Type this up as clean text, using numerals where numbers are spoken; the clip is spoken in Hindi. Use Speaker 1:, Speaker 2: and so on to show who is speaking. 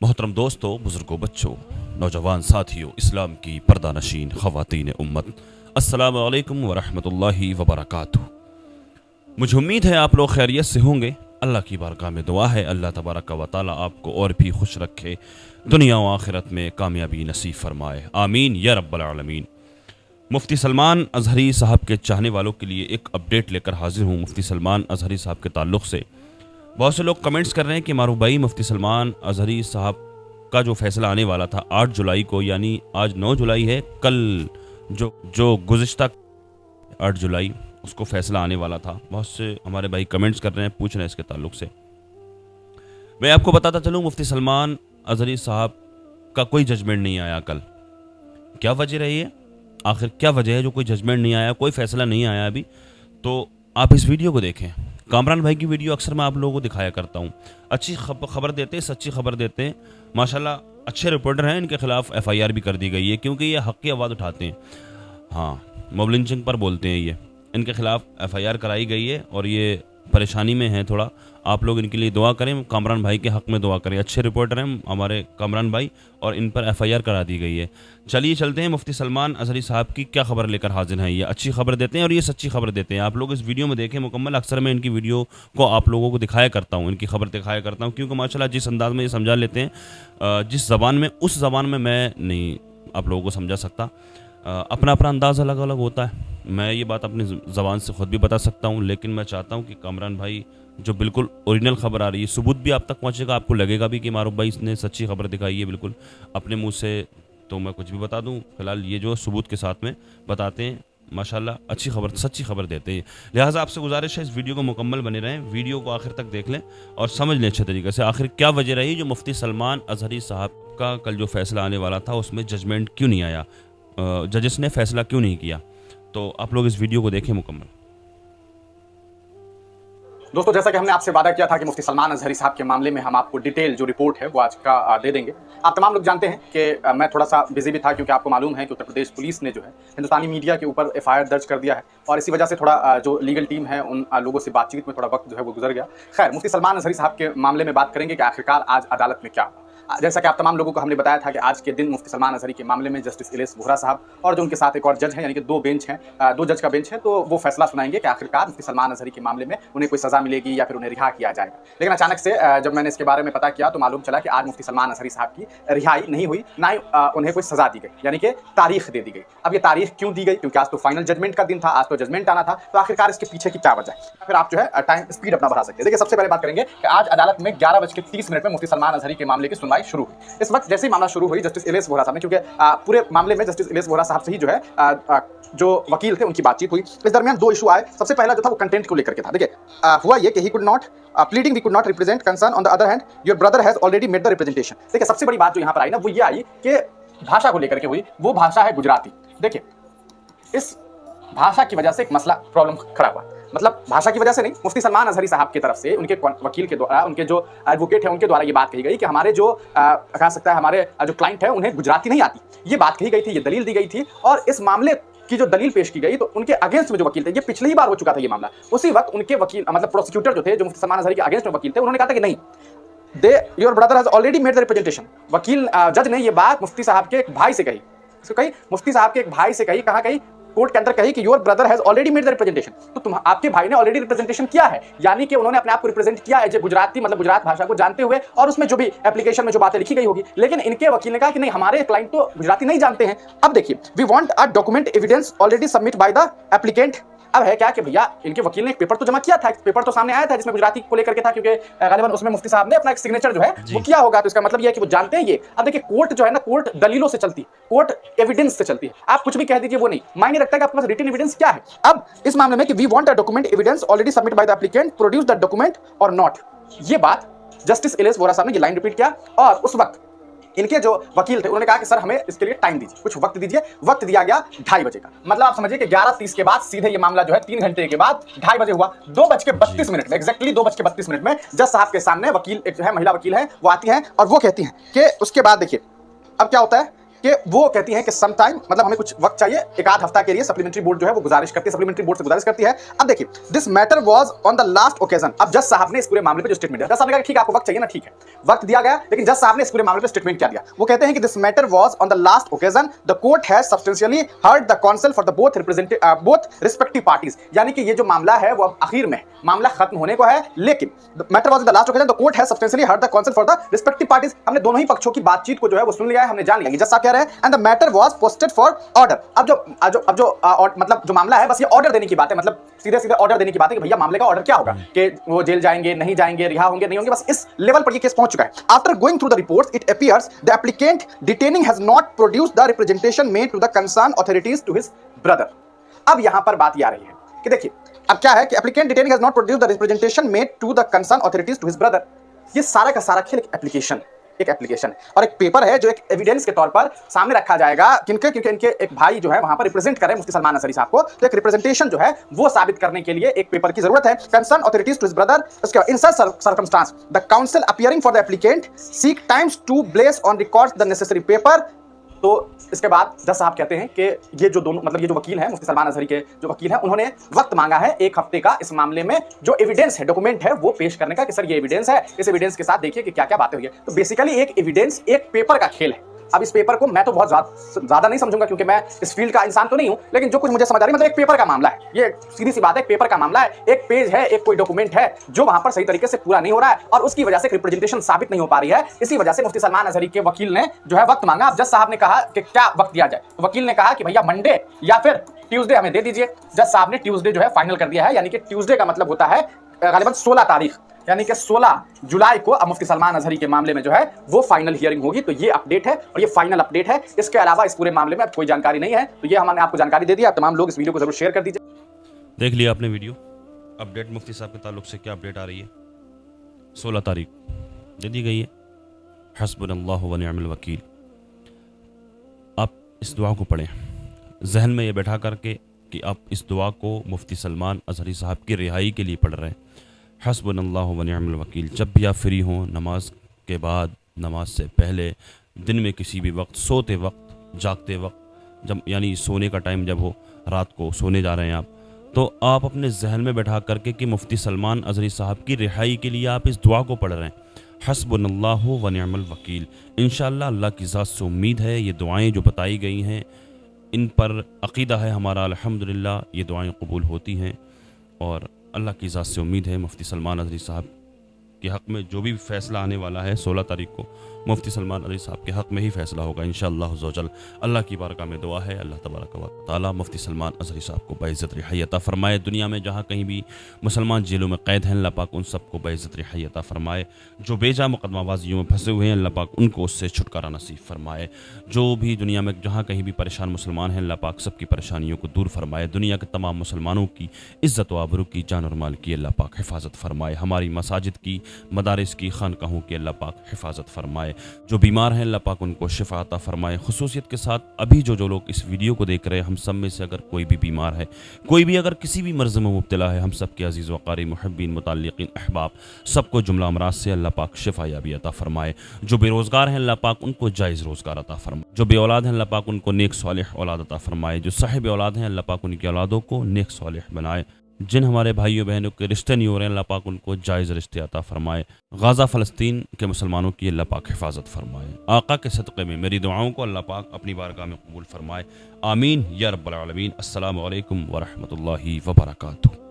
Speaker 1: मोहतरम दोस्तों, बुजुर्गों, बच्चों, नौजवान साथियों, इस्लाम की पर्दा नशीन ख़वातीन उम्मत, अस्सलामु अलैकुम वरहमतुल्लाहि वबरकातुहू। मुझे उम्मीद है आप लोग खैरियत से होंगे। अल्लाह की बारगाह में दुआ है अल्लाह तबारक व तआला आपको और भी खुश रखे, दुनिया व आखिरत में कामयाबी नसीब फरमाए, आमीन या रब्बल आलमीन। मुफ्ती सलमान अजहरी साहब के चाहने वालों के लिए एक अपडेट लेकर हाजिर हूँ। मुफ्ती सलमान अजहरी साहब के ताल्लुक़ से बहुत से लोग कमेंट्स कर रहे हैं कि मारूफ भाई, मुफ्ती सलमान अजहरी साहब का जो फैसला आने वाला था 8 जुलाई को, यानी आज 9 जुलाई है, कल जो गुज़िश्ता 8 जुलाई उसको फैसला आने वाला था। बहुत से हमारे भाई कमेंट्स कर रहे हैं, पूछ रहे हैं इसके ताल्लुक से। मैं आपको बताता चलूँ, मुफ्ती सलमान अजहरी साहब का कोई जजमेंट नहीं आया कल। क्या वजह रही है, आखिर क्या वजह है जो कोई जजमेंट नहीं आया, कोई फैसला नहीं आया अभी? तो आप इस वीडियो को देखें। कामरान भाई की वीडियो अक्सर मैं आप लोगों को दिखाया करता हूँ। अच्छी खबर देते हैं, सच्ची खबर देते हैं, माशाल्लाह अच्छे रिपोर्टर हैं। इनके खिलाफ FIR भी कर दी गई है क्योंकि ये हक़ की आवाज़ उठाते हैं। हाँ, मॉब लिंचिंग पर बोलते हैं ये। इनके खिलाफ FIR कराई गई है और ये परेशानी में है थोड़ा। आप लोग इनके लिए दुआ करें, कामरान भाई के हक़ में दुआ करें। अच्छे रिपोर्टर हैं हमारे कामरान भाई और इन पर FIR करा दी गई है। चलिए चलते हैं, मुफ्ती सलमान अजहरी साहब की क्या खबर लेकर हाजिर हैं। ये अच्छी खबर देते हैं और ये सच्ची खबर देते हैं। आप लोग इस वीडियो में देखें मुकम्मल। अक्सर मैं इनकी वीडियो को आप लोगों को दिखाया करता हूँ, इनकी खबर दिखाया करता हूँ, क्योंकि माशाल्लाह जिस अंदाज में ये समझा लेते हैं, जिस ज़बान में, उस ज़बान में मैं नहीं आप लोगों को समझा सकता। अपना अपना अंदाज़ अलग अलग होता है। मैं ये बात अपनी ज़बान से ख़ुद भी बता सकता हूँ, लेकिन मैं चाहता हूँ कि कामरान भाई जो बिल्कुल ओरिजिनल खबर आ रही है, सबूत भी आप तक पहुँचेगा, आपको लगेगा भी कि मारूफ भाई ने सच्ची खबर दिखाई है बिल्कुल अपने मुंह से। तो मैं कुछ भी बता दूँ, फिलहाल ये जो सबूत के साथ में बताते हैं, माशाल्लाह अच्छी खबर, सच्ची खबर देते हैं। लिहाजा आपसे गुजारिश है इस वीडियो को मुकम्मल बने रहें, वीडियो को आखिर तक देख लें और समझ लें अच्छे तरीके से आखिर क्या वजह रही जो मुफ्ती सलमान अजहरी साहब का कल जो फैसला आने वाला था उसमें जजमेंट क्यों नहीं आया, जजेस ने फैसला क्यों नहीं किया। तो आप लोग इस वीडियो को देखें मुकम्मल।
Speaker 2: दोस्तों, जैसा कि हमने आपसे वादा किया था कि मुफ्ती सलमान अजहरी साहब के मामले में हम आपको डिटेल जो रिपोर्ट है वो आज का दे देंगे। आप तमाम लोग जानते हैं कि मैं थोड़ा सा बिजी भी था, क्योंकि आपको मालूम है कि उत्तर प्रदेश पुलिस ने जो है हिंदुस्तानी मीडिया के ऊपर FIR दर्ज कर दिया है और इसी वजह से थोड़ा जो लीगल टीम है उन लोगों से बातचीत में थोड़ा वक्त जो है वो गुजर गया। खैर, मुफ्ती सलमान अजहरी साहब के मामले में बात करेंगे कि आखिरकार आज अदालत में क्या हुआ। जैसा कि आप तमाम लोगों को हमने बताया था कि आज के दिन मुफ्ती सलमान अजहरी के मामले में जस्टिस इलियास वोहरा साहब और जो उनके साथ एक और जज हैं, यानी कि 2 बेंच हैं, 2 जज का बेंच है, तो वो फैसला सुनाएंगे कि आखिरकार मुफ्ती सलमान अजहरी के मामले में उन्हें कोई सजा मिलेगी या फिर उन्हें रिहा किया जाएगा। लेकिन अचानक से जब मैंने इसके बारे में पता किया तो मालूम चला कि आज मुफ्ती सलमान अजहरी साहब की रिहाई नहीं हुई, ना ही उन्हें कोई सजा दी गई, यानी कि तारीख दे दी गई। अब ये तारीख क्यों दी गई? क्योंकि आज तो फाइनल जजमेंट का दिन था, आज तो जजमेंट आना था, तो आखिरकार इसके पीछे की क्या वजह है, फिर आप जो है टाइम स्पीड अपना बढ़ा सकते हैं। देखिए, सबसे पहले बात करेंगे कि आज अदालत में 11:30 में मुफ्ती सलमान अजहरी के मामले की सुनवाई शुरू हुई। इस वक्त जैसे ही मामला शुरू हुई, जस्टिस इलियास वोहरा साहब ने, क्योंकि पूरे मामले में जस्टिस इलियास वोहरा साहब से ही जो है जो वकील थे उनकी बातचीत हुई। इस दरमियान 2 इशू आए। सबसे पहला जो था वो कंटेंट को लेकर के था। देखिए, हुआ ये कि he could not pleading we could not represent concern, on the other hand your brother has already made the representation. देखिए, सबसे बड़ी बात जो यहाँ पर आई ना वो ये आई कि भाषा को लेकर के हुई। वो भाषा है गुजराती। देखिए, इस भाषा की वजह से एक मसला, प्रॉब्लम खड़ा हुआ। मतलब भाषा की वजह से नहीं, मुफ्ती सलमान अजहरी साहब की तरफ से उनके वकील के द्वारा, उनके जो एडवोकेट है उनके द्वारा ये बात कही गई कि हमारे जो कह सकता है हमारे जो क्लाइंट है उन्हें गुजराती नहीं आती। ये बात कही गई थी, ये दलील दी गई थी और इस मामले की जो दलील पेश की गई तो उनके अगेंस्ट में जो वकील थे, ये पिछली बार हो चुका था ये मामला, उसी वक्त उनके वकील मतलब प्रोसिक्यूटर जो थे, जो मुफ्ती सलमान अजहरी के अगेंस्ट में वकील थे, उन्होंने कहा था कि नहीं, your brother has already made the representation. वकील जज ने ये बात मुफ्ती साहब के एक भाई से कही। मुफ्ती साहब के एक भाई से कही। कहाँ कही? कोर्ट के अंदर कही कि your brother has already made the representation. तो तुम, आपके भाई ने ऑलरेडी रिप्रेजेंटेशन किया है, यानी कि उन्होंने अपने आप को रिप्रेजेंट किया है गुजराती, मतलब गुजरात भाषा को जानते हुए और उसमें जो भी एप्लीकेशन में जो बातें लिखी गई होगी। लेकिन इनके वकील ने कहा कि नहीं, हमारे क्लाइंट तो गुजराती नहीं जानते हैं। अब देखिए, we want a document evidence already submit by the applicant. अब है क्या कि भैया, इनके वकील ने एक पेपर तो जमा किया था, पेपर तो सामने आया था जिसमें गुजराती को लेकर के था, क्योंकि गालिबन उसमें मुफ्ती साहब ने अपना एक सिग्नेचर जो है वो किया होगा, तो इसका मतलब ये है कि वो जानते हैं ये। अब देखिए, कोर्ट जो है ना, कोर्ट दलीलों से चलती है, कोर्ट एविडेंस से चलती है। आप कुछ भी कह दीजिए, वो नहीं मायने रखता है कि आपके पास रिटन एविडेंस क्या है। अब इस मामले में कि we want a document evidence already submit by the applicant, produce the document और नॉट, ये बात जस्टिस इलियास वोहरा साहब ने ये लाइन रिपीट किया और उस वक्त इनके जो वकील थे उन्होंने कहा कि सर हमें इसके लिए टाइम दीजिए, कुछ वक्त दीजिए। वक्त दिया गया 2:30 बजे का। मतलब आप समझिए कि 11:30 के बाद सीधे ये मामला जो है 3 घंटे के बाद 2:30 बजे हुआ। 2:32 में, एग्जैक्टली 2:32 में जज साहब के सामने वकील, एक जो है महिला वकील है, वो आती है और वो कहती है कि उसके बाद देखिए अब क्या होता है कि वो कहती हैं कि सम टाइम मतलब हमें कुछ वक्त चाहिए, एक आध हफ्ता के लिए सप्लीमेंट्री बोर्ड जो है वो गुजारिश करती है, सप्लीमेंट्री बोर्ड से गुजारिश करती है। अब देखिए, this matter was on the last occasion. अब जज साहब ने इस पूरे मामले पे जो स्टेटमेंट दिया, जज साहब ने कहा ठीक है आपको वक्त चाहिए ना, ठीक है वक्त दिया गया, लेकिन जज साहब ने इस पूरे मामले पे स्टेटमेंट क्या दिया? वो कहते हैं कि this matter was on the last occasion, the court has substantially heard the council for the both respective parties. यानी कि ये जो मामला है वो अब आखिर में मामला खत्म होने को है, लेकिन matter was in the last occasion, the court has substantially heard the council for the respective parties. हमने दोनों ही पक्षों की बातचीत को जो है वो सुन लिया है, हमने जान लिया। जज साहब कह रहे हैं and the matter was posted for order. अब जो मतलब जो मामला है बस ये ऑर्डर देने की बात है, मतलब सीधे सीधे ऑर्डर देने की बात है कि भैया मामले का ऑर्डर क्या होगा, कि वो जेल जाएंगे नहीं जाएंगे, रिहा होंगे नहीं होंगे, बस इस लेवल पर ये केस पहुंच चुका है। After going through the reports it appears the applicant detaining has not produced the representation made to the concern authorities to his brother. अब यहां पर बात ये आ रही है कि देखिए अब क्या है कि applicant detaining has not produced the representation made to the concern authorities to his brother. ये सारा का सारा खेल एक एप्लीकेशन और एक पेपर है जो एक एविडेंस के तौर पर सामने रखा जाएगा किनके, क्योंकि इनके एक भाई जो है वहां पर रिप्रेजेंट कर रहे हैं मुफ्ती सलमान अजहरी साहब को, तो एक रिप्रेजेंटेशन जो है वो साबित करने के लिए एक पेपर की जरूरत है। Concern authorities to his brother, उसके बाद in such circumstances the counsel appearing for the applicant seek times to place on record the necessary paper. तो इसके बाद जज साहब कहते हैं कि ये जो दोनों मतलब ये जो वकील हैं मुफ्ती सलमान अजहरी के जो वकील हैं, उन्होंने वक्त मांगा है एक हफ्ते का इस मामले में जो एविडेंस है, डॉक्यूमेंट है, वो पेश करने का कि सर ये एविडेंस है, इस एविडेंस के साथ देखिए कि क्या क्या बातें हुई है। तो बेसिकली एक एविडेंस एक पेपर का खेल है। अब इस पेपर को मैं तो बहुत ज्यादा नहीं समझूंगा क्योंकि मैं इस फील्ड का इंसान तो नहीं हूं, लेकिन जो कुछ मुझे समझ आ रही है मतलब एक पेपर का मामला है, ये सीधी सी बात है, एक पेपर का मामला है, एक पेज है, एक कोई डॉक्यूमेंट है जो वहां पर सही तरीके से पूरा नहीं हो रहा है और उसकी वजह से रिप्रेजेंटेशन साबित नहीं हो पा रही है। इसी वजह से मुफ्ती सलमान अजहरी के वकील ने जो है वक्त मांगा। अब जज साहब ने कहा कि क्या वक्त दिया जाए, तो वकील ने कहा कि भैया मंडे या फिर ट्यूसडे हमें दे दीजिए। जज साहब ने ट्यूसडे जो है फाइनल कर दिया है, यानी कि ट्यूसडे का मतलब होता है गालिबन 16 तारीख, यानी कि 16 जुलाई को अब मुफ्ती सलमान अजहरी के मामले में जो है वो फाइनल हियरिंग होगी। तो ये अपडेट है और ये फाइनल अपडेट है, इसके अलावा इस पूरे मामले में अब कोई जानकारी नहीं है। तो ये हमने आपको जानकारी दे दी, आप तमाम लोग इस वीडियो को जरूर शेयर कर दीजिए।
Speaker 1: देख लिया आपने वीडियो, अपडेट मुफ्ती साहब के ताल्लुक से क्या अपडेट आ रही है। 16 तारीख दे दी गई है। हस्बुनल्लाहु व निअमल वकील। आप इस दुआ को पढ़ें जहन में ये बैठा करके कि आप इस दुआ को मुफ्ती सलमान अजहरी साहब की रिहाई के लिए पढ़ रहे हैं। हस्बुनल्लाहु व निअमल वकील। जब भी आप फ्री हों, नमाज के बाद, नमाज से पहले, दिन में किसी भी वक्त, सोते वक्त, जागते वक्त, जब यानी सोने का टाइम जब हो, रात को सोने जा रहे हैं आप, तो आप अपने जहन में बैठा करके कि मुफ्ती सलमान अजहरी साहब की रिहाई के लिए आप इस दुआ को पढ़ रहे हैं। हस्बुनल्लाहु व निअमल वकील। इंशाअल्लाह अल्लाह की ज़ात से उम्मीद है ये दुआएं जो बताई गई हैं इन पर अक़ीदा है हमारा, अल्हम्दुलिल्लाह ये दुआएं कबूल होती हैं और अल्लाह की ज़ात से उम्मीद है मुफ्ती सलमान अजहरी साहब के हक़ में जो भी फ़ैसला आने वाला है 16 तारीख को मुफ्ती सलमान अजहरी साहब के हक़ में ही फ़ैसला होगा इंशाअल्लाह अज़्ज़वजल। अल्लाह की बारगाह में दुआ है अल्लाह तबारक व तआला मुफ्ती सलमान अजहरी साहब को बाइज़्ज़त रिहाई अता फ़रमाए। दुनिया में जहाँ कहीं भी मुसलमान जेलों में कैद हैं, अल्लाह पाक उन सबको बाइज़्ज़त रिहाई अता फ़रमाए। जो बेजा मुक़दमाबाज़ियों में फंसे हुए हैं, अल्लाह पाक उनको उससे छुटकारा नसीब फ़रमाए। जो भी दुनिया में जहाँ कहीं भी परेशान मुसलमान हैं, अल्लाह पाक सबकी परेशानियों को दूर फरमाए। दुनिया के तमाम मुसलमानों की इज़्ज़त व आबरू की, जान और माल की अल्लाह पाक हिफाजत फ़रमाए। हमारी मसाजिद की, मदारिस की, खानकाहों की अल्लाह पाक हिफाजत फ़रमाए। जो बीमार हैं अल्लाह पाक उनको शिफा अता फ़रमाए। खुसूसियत के साथ अभी जो लोग इस वीडियो को देख रहे हैं, हम सब में से अगर कोई भी बीमार है, कोई भी अगर किसी भी मर्ज़ में मुब्तला है, हम सब के अज़ीज़ वक़ारी मुहब्बीन मुतल्लिक़ीन अहबाब सबको जुमला अमराज से अल्लाह पाक शिफा याबी अता फ़रमाए। जो बेरोज़गार हैं अल्लाह पाक उनको जायज़ रोज़गार अता फ़रमाए। जो बे औलाद हैं अल्लाह पाक उनको नेक सालिह औलाद अता फ़रमाए। जो साहिब औलाद हैं अल्लाह पाक उनकी औलादों को नेक सालिह बनाए। जिन हमारे भाइयों बहनों के रिश्ते नहीं हो रहे हैं अल्लाह पाक उनको जायज़ रिश्ते अता फ़रमाए। गाज़ा फ़लस्तीन के मुसलमानों की अल्लाह पाक हिफाजत फ़रमाए। आका के सदक़े में मेरी दुआओं को अल्लाह पाक अपनी बारगाह में कबूल फ़रमाए। आमीन या रब्बल आलमीन। अस्सलामु अलैकुम व रहमतुल्लाहि व बरकातुहू।